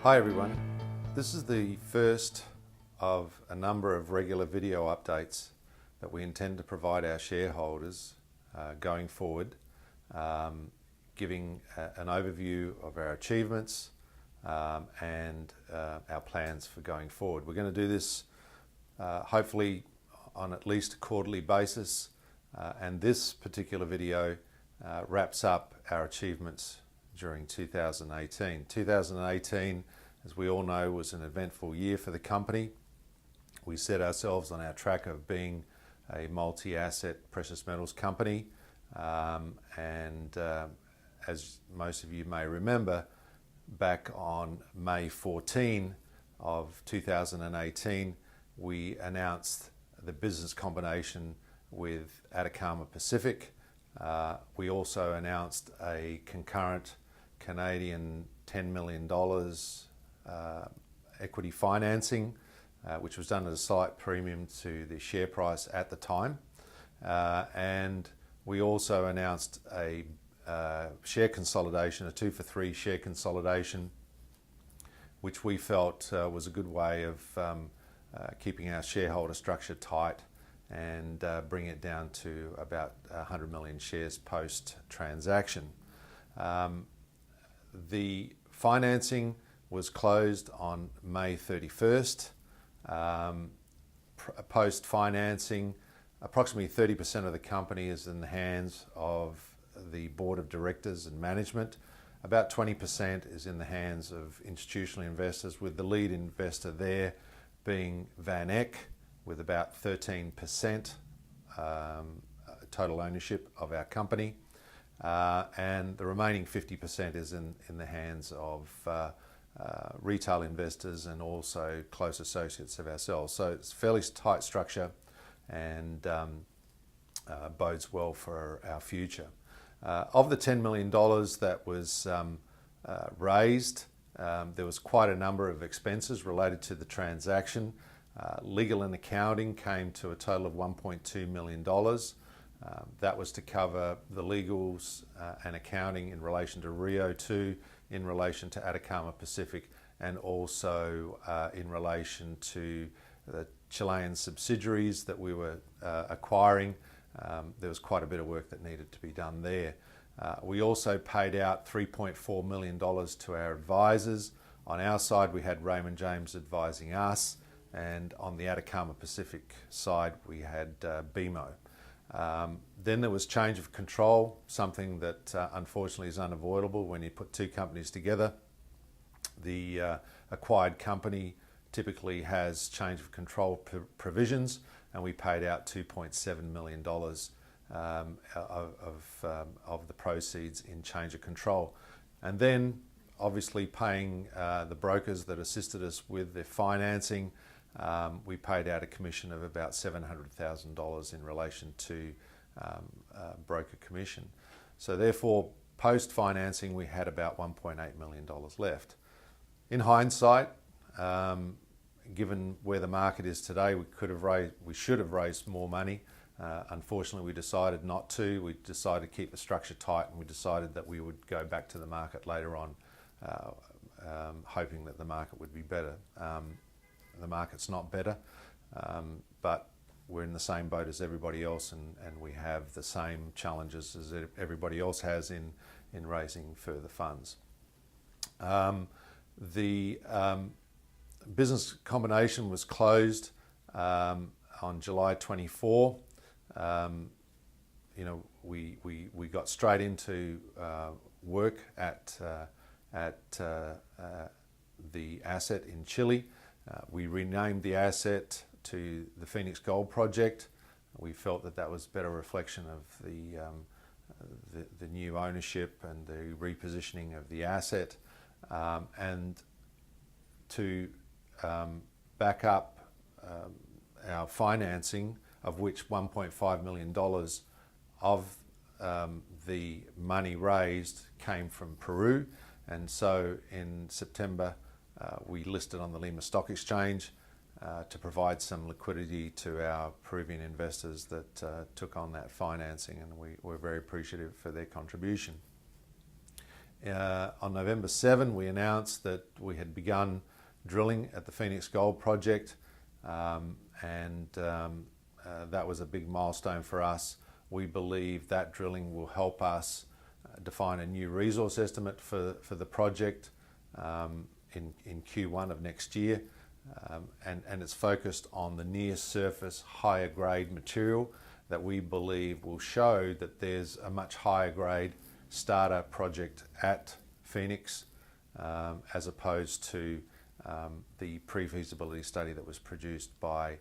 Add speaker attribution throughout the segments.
Speaker 1: Hi everyone, this is the first of a number of regular video updates that we intend to provide our shareholders going forward, giving an overview of our achievements and our plans for going forward. We're going to do this hopefully on at least a quarterly basis, and this particular video wraps up our achievements during 2018. 2018, as we all know, was an eventful year for the company. We set ourselves on our track of being a multi-asset precious metals company, and as most of you may remember, back on May 14 of 2018, we announced the business combination with Atacama Pacific. We also announced a concurrent Canadian $10 million equity financing, which was done at a slight premium to the share price at the time. And we also announced a share consolidation, a 2-for-3 share consolidation, which we felt was a good way of keeping our shareholder structure tight and bring it down to about 100 million shares post-transaction. The financing was closed on May 31st. Post-financing, approximately 30% of the company is in the hands of the board of directors and management. About 20% is in the hands of institutional investors, with the lead investor there being Van Eck, with about 13% total ownership of our company. And the remaining 50% is in the hands of retail investors and also close associates of ourselves. So it's a fairly tight structure and bodes well for our future. Of the $10 million that was raised, there was quite a number of expenses related to the transaction. Legal and accounting came to a total of $1.2 million. That was to cover the legals and accounting in relation to Rio2, in relation to Atacama Pacific, and also in relation to the Chilean subsidiaries that we were acquiring. There was quite a bit of work that needed to be done there. We also paid out $3.4 million to our advisors. On our side, we had Raymond James advising us, and on the Atacama Pacific side, we had BMO. Then there was change of control, something that unfortunately is unavoidable when you put two companies together. The acquired company typically has change of control provisions, and we paid out $2.7 million of the proceeds in change of control. And then obviously paying the brokers that assisted us with the financing. We paid out a commission of about $700,000 in relation to broker commission. So therefore, post-financing, we had about $1.8 million left. In hindsight, given where the market is today, we should have raised more money. Unfortunately, we decided not to. We decided to keep the structure tight, and we decided that we would go back to the market later on, hoping that the market would be better. The market's not better, but we're in the same boat as everybody else, and we have the same challenges as everybody else has in raising further funds. The business combination was closed on July 24. We got straight into work at the asset in Chile. We renamed the asset to the Phoenix Gold Project. We felt that that was a better reflection of the new ownership and the repositioning of the asset. And to back up our financing, of which $1.5 million of the money raised came from Peru. And so in September, we listed on the Lima Stock Exchange to provide some liquidity to our Peruvian investors that took on that financing, and we're very appreciative for their contribution. On November 7, we announced that we had begun drilling at the Phoenix Gold Project, and that was a big milestone for us. We believe that drilling will help us define a new resource estimate for the project in Q1 of next year, and it's focused on the near surface higher grade material that we believe will show that there's a much higher grade starter project at Phoenix as opposed to the pre-feasibility study that was produced by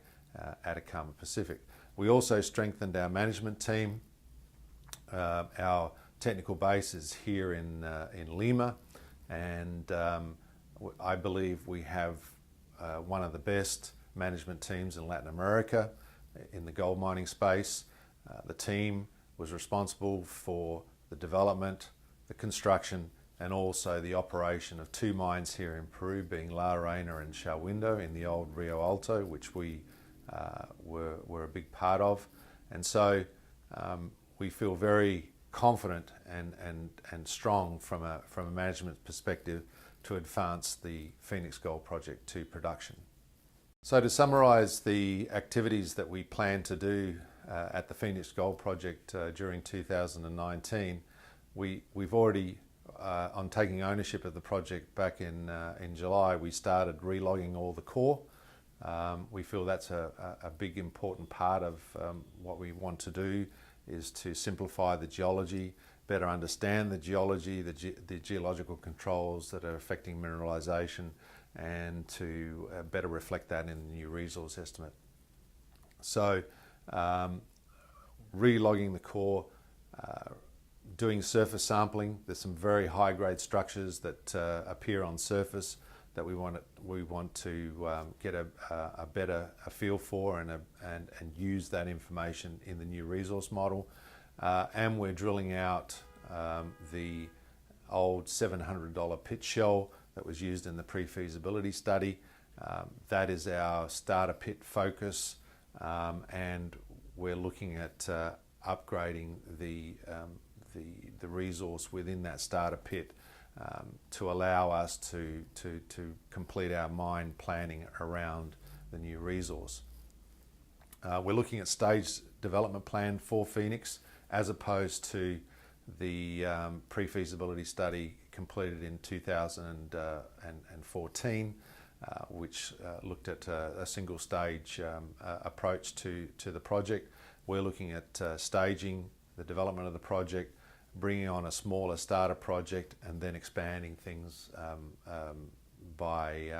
Speaker 1: Atacama Pacific. We also strengthened our management team. Our technical base is here in Lima, and I believe we have one of the best management teams in Latin America in the gold mining space. The team was responsible for the development, the construction, and also the operation of two mines here in Peru, being La Reina and Shahuindo in the old Rio2, which we were a big part of. And so we feel very confident and strong from a management perspective to advance the Phoenix Gold Project to production. So to summarise the activities that we plan to do at the Phoenix Gold Project during 2019, we've already, on taking ownership of the project back in July, we started relogging all the core. We feel that's a big important part of what we want to do, is to simplify the geology, better understand the geology, the geological controls that are affecting mineralisation, and to better reflect that in the new resource estimate. So relogging the core, doing surface sampling. There's some very high grade structures that appear on surface that we want to get a better feel for and use that information in the new resource model. And we're drilling out the old $700 pit shell that was used in the pre-feasibility study. That is our starter pit focus, and we're looking at upgrading the resource within that starter pit to allow us to complete our mine planning around the new resource. We're looking at staged development plan for Phoenix as opposed to the pre-feasibility study completed in 2014, which looked at a single stage approach to the project. We're looking at staging the development of the project, bringing on a smaller starter project, and then expanding things by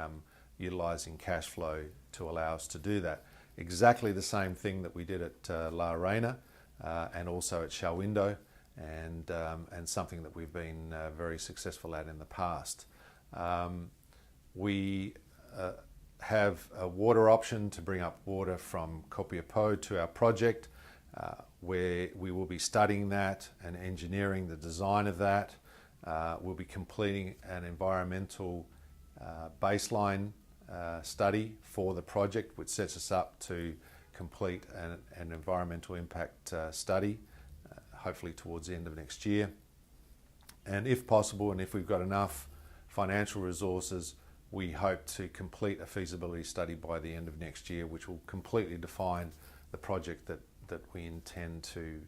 Speaker 1: utilising cash flow to allow us to do that. Exactly the same thing that we did at La Reina and also at Shahuindo, and something that we've been very successful at in the past. We have a water option to bring up water from Copiapó to our project, where we will be studying that and engineering the design of that. We'll be completing an environmental baseline study for the project, which sets us up to complete an environmental impact study, hopefully towards the end of next year. And if possible, and if we've got enough financial resources, we hope to complete a feasibility study by the end of next year, which will completely define the project that we intend to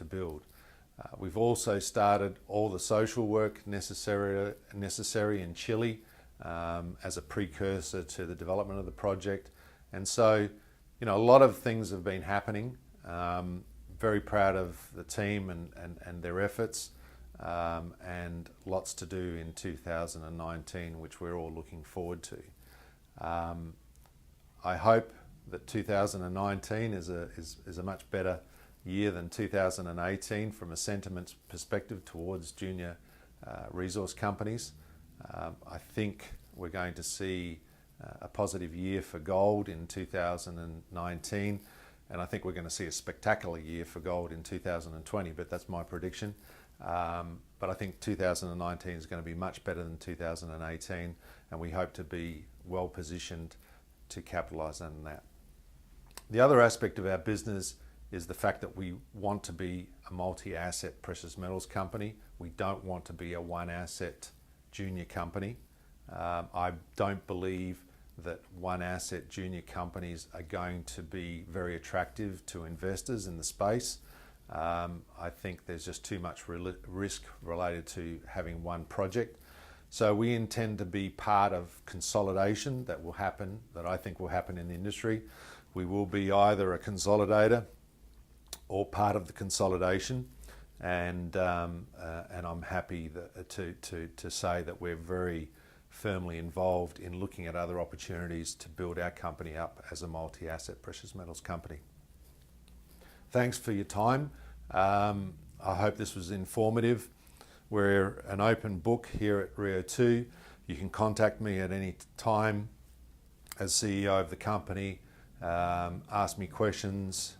Speaker 1: build. We've also started all the social work necessary in Chile as a precursor to the development of the project. And so, a lot of things have been happening. Very proud of the team and their efforts, and lots to do in 2019, which we're all looking forward to. I hope that 2019 is a much better year than 2018 from a sentiment perspective towards junior resource companies. I think we're going to see a positive year for gold in 2019, and I think we're going to see a spectacular year for gold in 2020, but that's my prediction. But I think 2019 is going to be much better than 2018, and we hope to be well positioned to capitalise on that. The other aspect of our business is the fact that we want to be a multi-asset precious metals company. We don't want to be a one-asset junior company. I don't believe that one-asset junior companies are going to be very attractive to investors in the space. I think there's just too much risk related to having one project. So we intend to be part of consolidation that will happen, that I think will happen in the industry. We will be either a consolidator or part of the consolidation, and I'm happy to say that we're very firmly involved in looking at other opportunities to build our company up as a multi-asset precious metals company. Thanks for your time. I hope this was informative. We're an open book here at Rio2. You can contact me at any time as CEO of the company, ask me questions.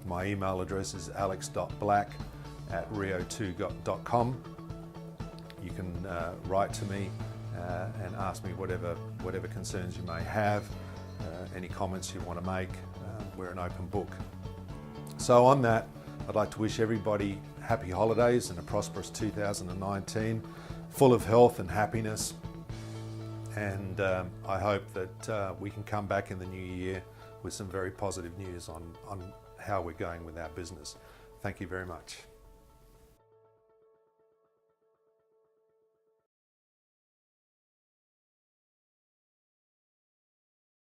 Speaker 1: My email address is alex.black@rio2.com. You can write to me and ask me whatever concerns you may have, any comments you want to make. We're an open book. So on that, I'd like to wish everybody happy holidays and a prosperous 2019, full of health and happiness. And I hope that we can come back in the new year with some very positive news on how we're going with our business. Thank you very much.